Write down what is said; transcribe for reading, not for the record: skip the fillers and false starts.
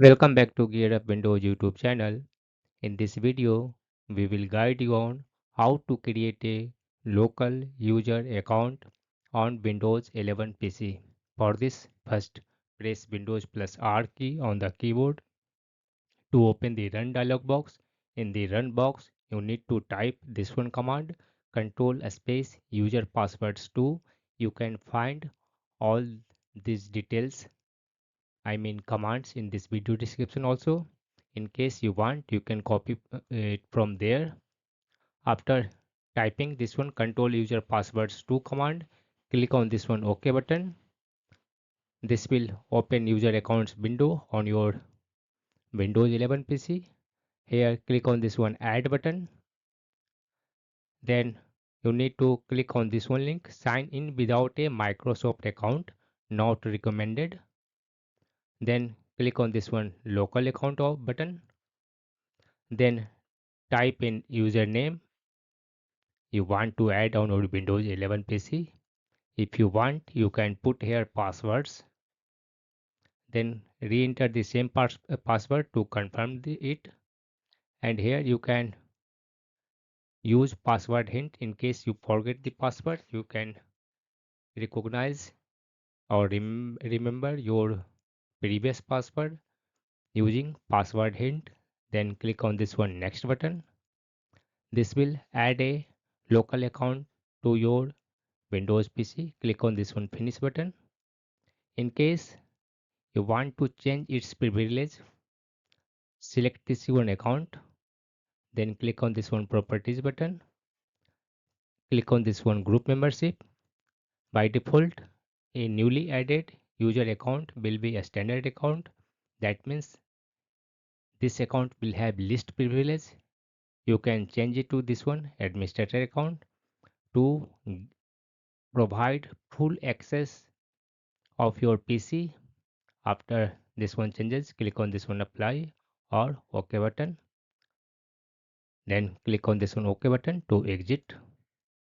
Welcome back to Gear Up Windows YouTube channel. In this video, we will guide you on how to create a local user account on Windows 11 PC. For this, first press Windows plus R key on the keyboard to open the Run dialog box. In the Run box, you need to type this one command Control space user passwords 2. You can find all these details commands in this video description also. In case you want, you can copy it from there. After typing this one control user passwords to command, click on this one OK button. This will open user accounts window on your Windows 11 PC. Here click on this one add button. Then you need to click on this one link sign in without a Microsoft account, not recommended. Then click on this one local account button. Then type in username you want to add on your Windows 11 PC. If you want, you can put here passwords. Then re-enter the same password to confirm it. And here you can use password hint in case you forget the password. You can recognize or remember your previous password using password hint. Then click on this one next button. This will add a local account to your Windows PC. Click on this one finish button. In case you want to change its privilege, select this one account, then click on this one properties button, click on this one group membership. By default, a newly added user account will be a standard account. That means this account will have least privilege. You can change it to this one administrator account to provide full access of your PC. After this one changes, click on this one apply or OK button. Then click on this one OK button to exit.